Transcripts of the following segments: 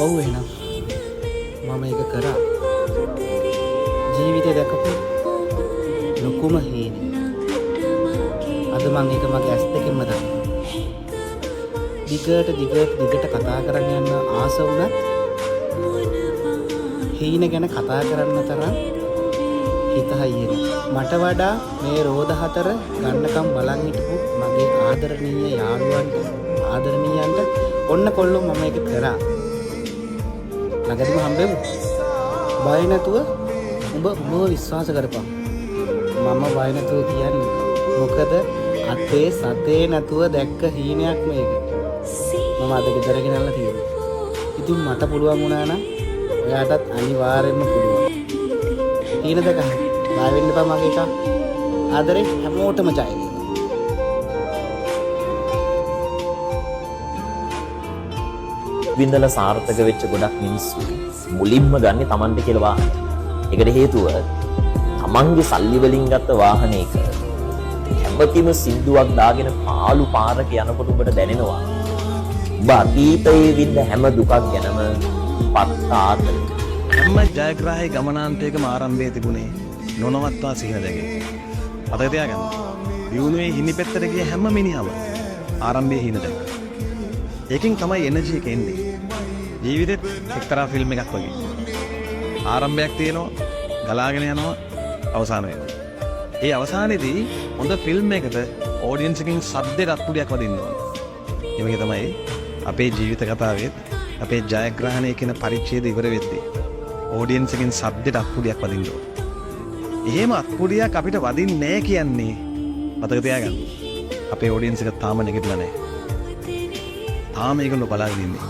ඔව් එහෙනම් මම ඒක කරා. ජීවිතේ දැකපු ලොකුම හේනේ. අද මම ඒක මගේ ඇස් දෙකෙන්ම දන්නවා. දිගට කතා කරන්න යන ආස වුණත් හීන ගැන කතා කරන්න තරම් හිත හයියනේ. මට වඩා මේ රෝද හතර ගන්නකම් බලන් හිටපු මගේ ආදරණීය යාළුවන්ට ආදරණීයන්ට ඔන්න කොල්ලෝ මම ඒක කරා. ළඟදිම හම්බෙමු. බය නැතුව උඹ විශ්වාස කරපන්. මම බය නැතුව කියන්නේ. මොකද අතේ සතේ නැතුව දැක්ක හීනයක් මේක. මම අද ගෙදර ගෙනල්ලා තියෙනවා. ඉතින් මට පුළුවන් වුණා නම් ඔයාටත් අනිවාර්යෙන්ම පුළුවන්. හීන දැකගන්න. බය වෙන්න එපා මගේ එකා. ආදරේ හැමෝටම ජය වේවා. වින්දලා සාර්ථක වෙච්ච ගොඩක් මිනිස්සු මුලින්ම ගන්නේ Tamante කියලා වාහනය. ඒකට හේතුව තමන්ගේ සල්ලි වලින් ගත්ත වාහනයක හැමතිම සින්දුවක් දාගෙන පාළු පාරක යනකොට ඔබට දැනෙනවා ඔබ අතීතයේ විඳ හැම දුකක් ගැනම පත්තාතල. හැම ජයග්‍රාහී ගමනාන්තයකම ආරම්භයේ තිබුණේ නොනවත්වා සිහින දැකීම. මතක තියාගන්න. දියුණුවේ හිණි පෙත්තට ගිය හැම මිනිහම ආරම්භයේ හිණ දැක්කා. ඒකෙන් තමයි එනර්ජි එක එන්නේ. ජීවිතෙත් එක්තරා ෆිල්ම් එකක් වගේ. ආරම්භයක් තියෙනවා, ගලාගෙන යනවා, අවසාන වෙනවා. ඒ අවසානයේදී හොඳ ෆිල්ම් එකකට ඔඩියන්ස් එකකින් සද්දේ රත්පුඩියක් වදින්න ඕන. ඒ වගේ තමයි අපේ ජීවිත කතාවෙත් අපේ ජයග්‍රහණය කියන පරිච්ඡේදය ඉවර වෙද්දී ඔඩියන්ස් එකකින් සද්දේ රත්පුඩියක් වදින්න ඕන. එහෙම අත්පුඩියක් අපිට වදින්නේ නැහැ කියන්නේ මතක තියාගන්න. අපේ ඔඩියන්ස් එක තාම නැගිටලා නැහැ. තාම ඒගොල්ලෝ බලාගෙන ඉන්නේ.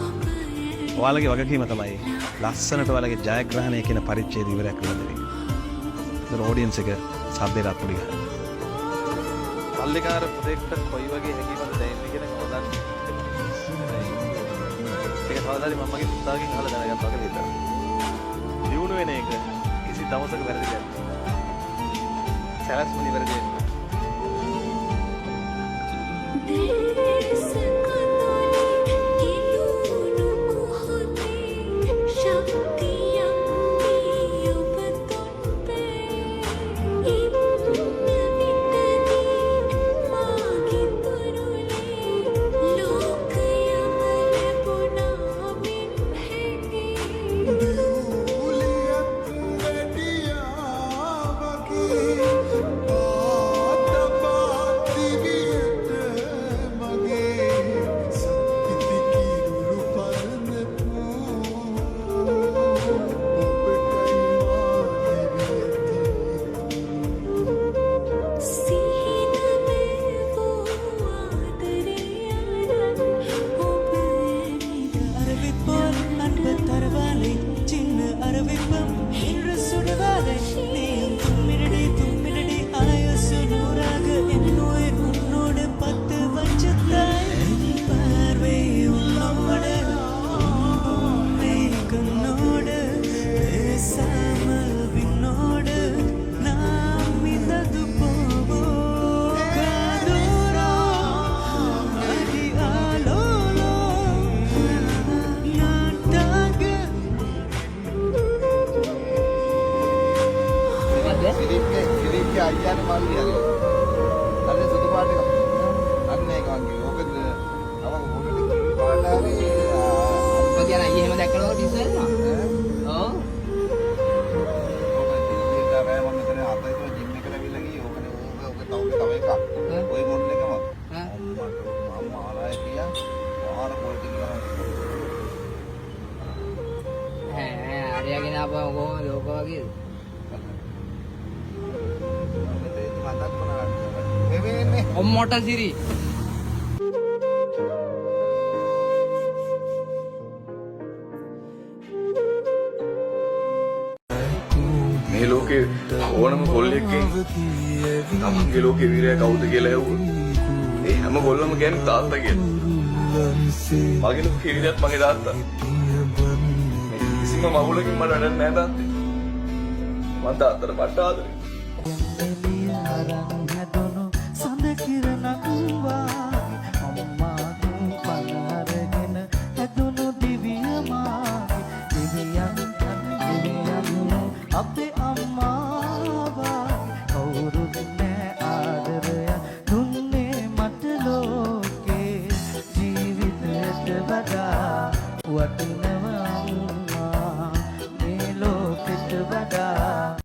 ඔයාලගේ වගකීම තමයි ලස්සනට ඔයාලගේ ජයග්‍රහණය කියන පරිච්ඡේදය ඉවරයක් කරලා දෙන්න. ඒතර ඔඩියන්ස් එක සද්දේ රත්පුඩි ගන්න. පල්ලිකාර ප්‍රොජෙක්ට් කොයි වගේ හැකියාවක්ද දැනෙන්නේ කියන කවදාද? ඒක කවදාද මම මගේ පුතාගෙන් අහලා දැනගත්තා වගේ විතර. දියුණු වෙන එක කිසි දවසක වැරදි දෙයක් නෑ. සැලැස්ම නිවැරදි වෙන්න. Ommota siri. මේ ලෝකේ ඕනම කොල්ලෙක්ගෙන් තමන්ගේ ලෝකේ වීරයා කවුද කියලා ඇහුවොත් ඒ හැම කොල්ලම කියන්නේ තාත්තා කියලා. මගේ ලෝකේ වීරයාත් මගේ තාත්තා. කිසිම මගුලකින් මට වැඩක් නැහැ තාත්තේ. මම තාත්තට පට්ට ආදරේ. අම්මා පලාරගෙන ඇදුණු දිවියමා අපේ අම්මාවා කවුරුත් නෑ ආදරය දුන්නේ මට ලෝකේ ජීවිතයට වඩා වටිනා